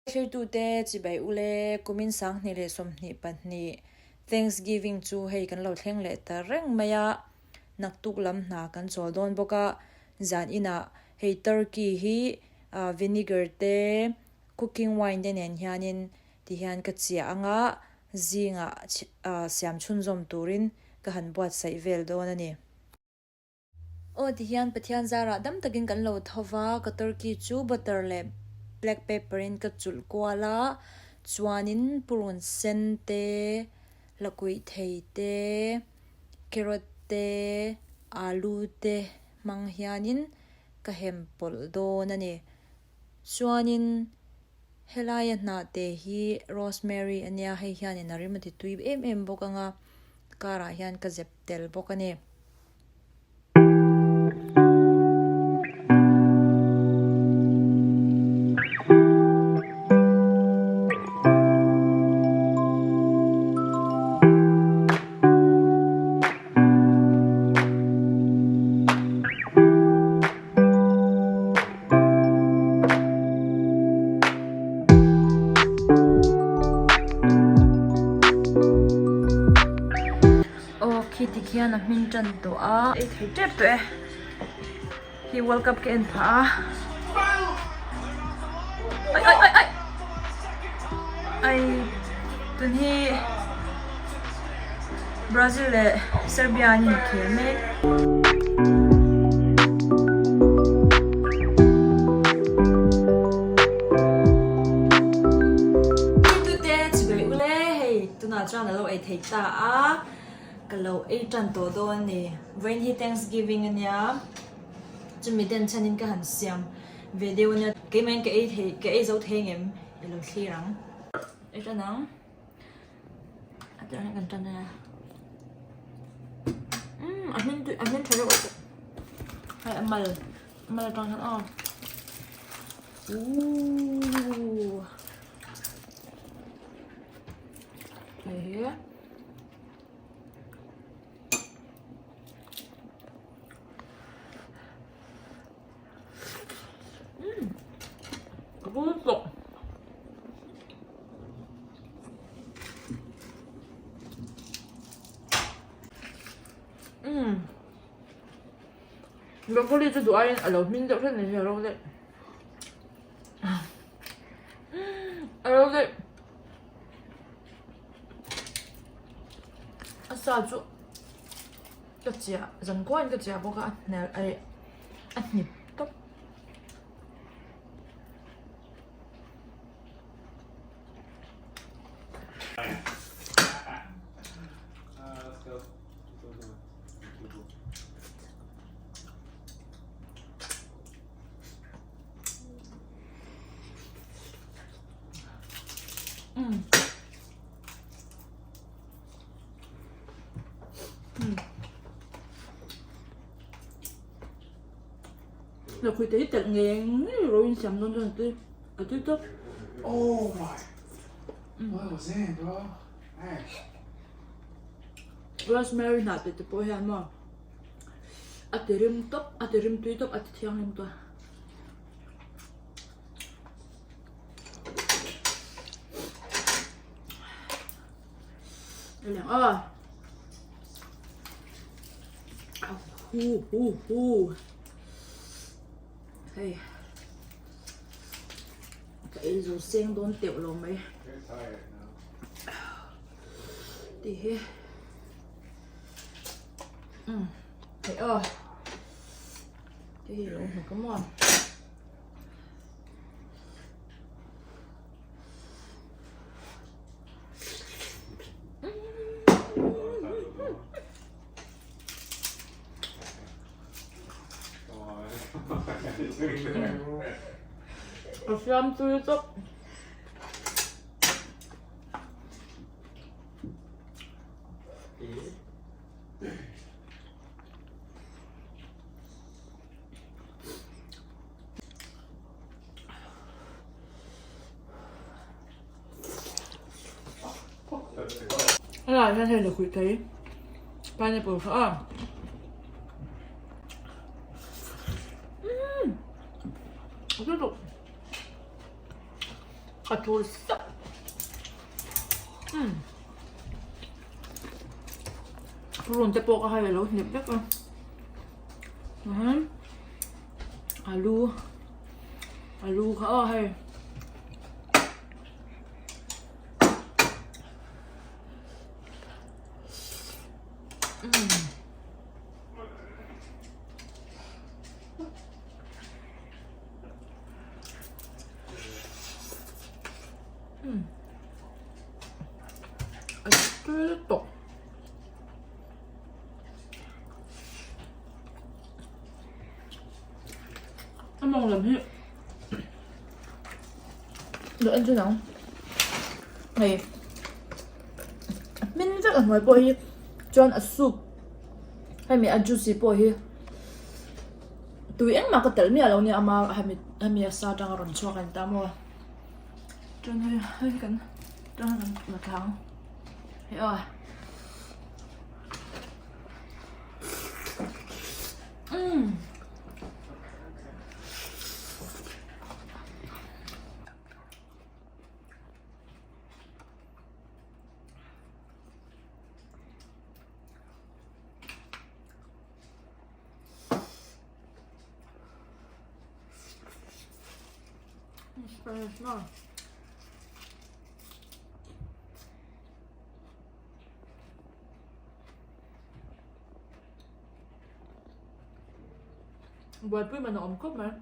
Here today chibai ule kumin sang ni le som ni pan ni Thanksgiving chu hei kan lo thleng le ta reng maya naktuk lam na kan chol don boka zan ina hei turkey hi vinegar te cooking wine den en hianin ti hian ka chia anga zinga siam chhun zom turin ka han buat sai vel don ani o ti hian pathian zara dam takin kan lo thowa ka turkey chu butter le black pepper in ka chul kwala chuanin purun sen te lakui thei te carrot te alu te mang hianin ka hem pol don ani chuanin helaya na te hi rosemary ania hei hianin arimati tui em bokanga kara hian ka zep tel bokani Kitty kian a min chan to a e thei tep to e hi world cup ke en tha ai tun hi Brazil le Serbia ni khel me tu te chbe ule hei tuna chana lo ai thei ta a kalau chan to don ni when he Thanksgiving ania chumi den chanin ka han siam video nia ke men ke zo thengem elo thirang chanang atang kan chana amin thero hai amal tang han a here 맛있어. 브로콜리 주 doain alo min dok sen ni alo de. Alo de. Asa chu. Cái chia, dần qua cái chia boka nè ai ăn nhịp top. Là khui tí tận nghiền rồi sầm luôn rồi tôi ở tôi top. Oh my! What was that, bro? Hey. Rosemary nát để tôi ham mà. Rim tui top thiang lim tua. Lang hey. Cái dù sen đốn tiểu lòng mấy. Đi he. Hey Đi lòng một cái món. Siam tui top. Rồi, ra thêm được quỷ thấy pineapple phở. tiếp tục Katul sak. Run te po ka hay lo nip dak. Alu ka hay. Ito. Anh mong làm hết. Được anh chưa nào? Này. Mình chắc là ngoài bò hi. Chọn a soup. Hay mi a juicy bò hi. Tụi anh mà có tell mi alo ni ama hay mi sa trang ron chua kan ta mo. Chọn hay kan. Chọn là thang. Hey ơi. It's not. Buat pun mana om kop man.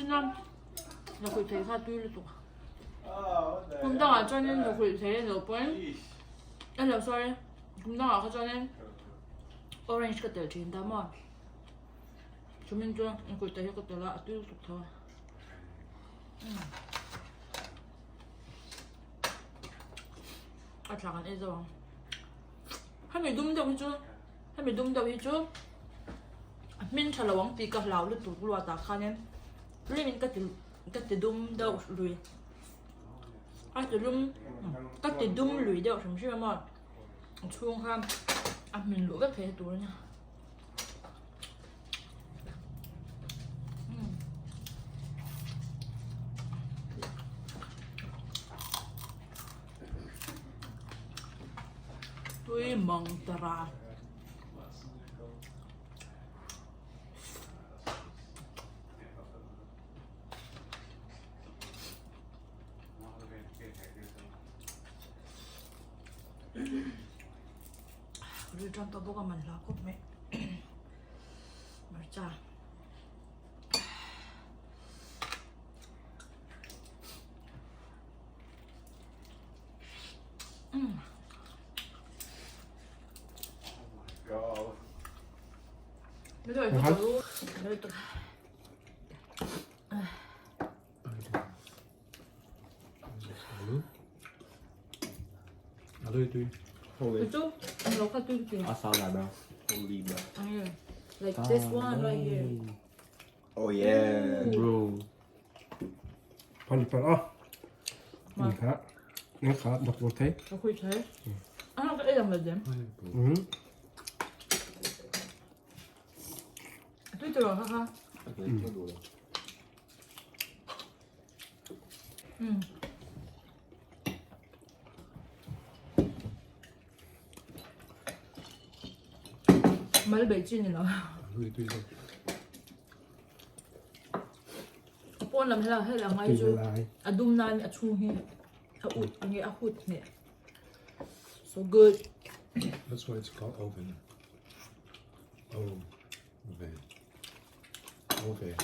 Nam là quỷ thế pha tươi được. Hôm đó là cho nên là quỷ thế rồi quên. Anh là sorry. Hôm đó là cho nên orange cái tờ chín tám mà. Chúng mình cho quỷ thế cái tờ là tươi được thôi. À chẳng hạn rồi. Hay mình đúng đâu chứ? Hay mình đúng đâu chứ? Mình trả lời tí cả lão lúc tụi qua ta khá nên. Rồi mình cắt đúng đâu rồi. Cắt đúng lùi đâu什么事嘛？冲看啊，mình lúa các thế túi nha. Tôi mong tara. Rồi trong tao bốc mình là cốt mẹ. Mà cha. Bây giờ tôi luôn. Bây giờ tôi itu ang loka tu tu. asal ada oliva. Like this one right here. Oh yeah, bro. Pan Nhìn khá. Nghe khá đọc một thế. Nó khui thế. Nó cái làm là gì? Tôi từ rồi ha. Mấy bể chín này nó. Pon làm hay là ngay chú. À đun nan à chung hi. À út nghe à hút nè. So good. That's why it's called oven. Oven. Oven.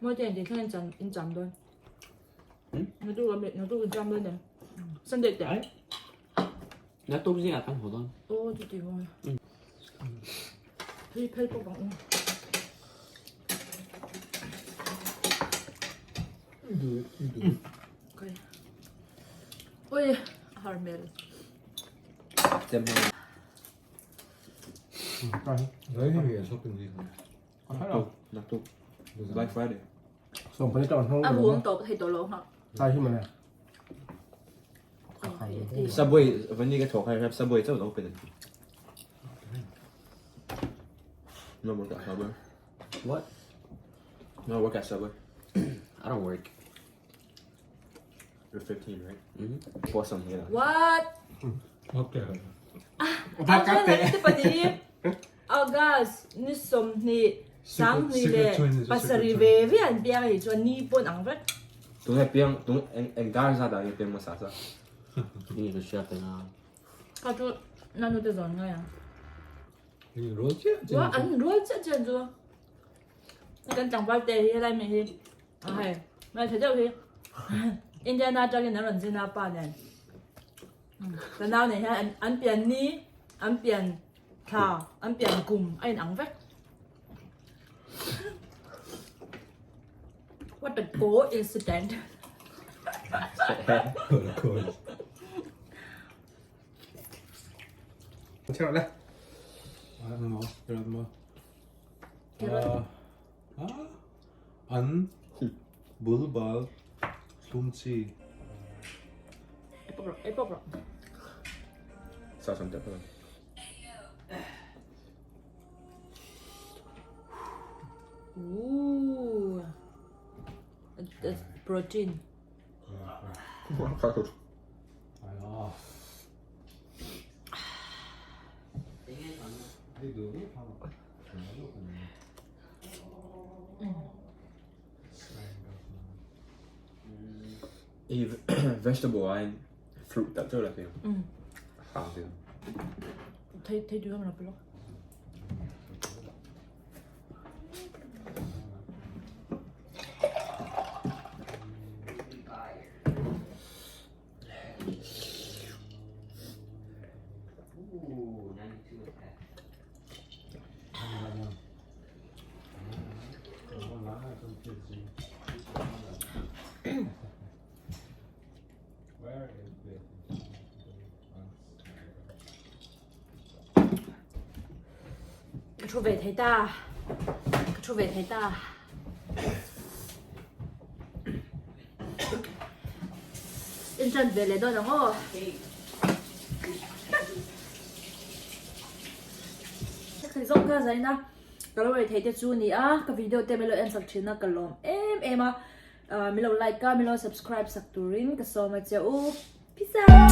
mỗi tiền thì thêm in chấm thôi Ừ? nó tu in chấm luôn này sân đẹp đấy Nó tốt gì là tăng hổ thôi. ô chị rồi thì phải có bằng You do it. okay ôi harmel Xem không? Đấy thì là shopping gì không? Nạc tục. Black Friday. ส่งไปจอดห้อง à buông tổ thì tổ lỗ hả ใช่ที่มันอ่ะ Subway, when you get to have Subway, it's open. No work at Subway. What? No work at Subway. I don't work. You're 15, right? Mm-hmm. Pour some here. what โอเค à cái này cái phần gì August ni som ni sang ni le pasari ve vi an bia ni cho ni pon ang vet Don't have piang, don't engage that you piang masasa. You need to shut it now. ka cho na no de zon ya นี่รู้เจ๊จริง wa an ro cha cha zo kan chang ba te hi lai me hi a hai mai cha jau hi Indiana cho cái nó lần xin apa nàyแต่now này ha an pian ni an pian ka an pian kum ai ang vet what the go incident เออเคยใช่แล้วอะไรมั้งเดี๋ยวมั้งอันบุลบาลทุ่มชี Apple bro Saw some different. ooh that's protein ให้ดูนี่ทำ Vegetable wine, fruit, that's all I think. How do you? thấy đứa mà nó blog Ooh, 92 attack. Where is the cái chỗ về thấy ta cái chỗ về thấy ta in chân về lấy đôi đúng không cái giống cái gì na cái lúc này thấy cái chú này cái video tên mình lo em sắp chín na cái lom em mình lo like mình lo subscribe sắc turin cái số mà chào peace out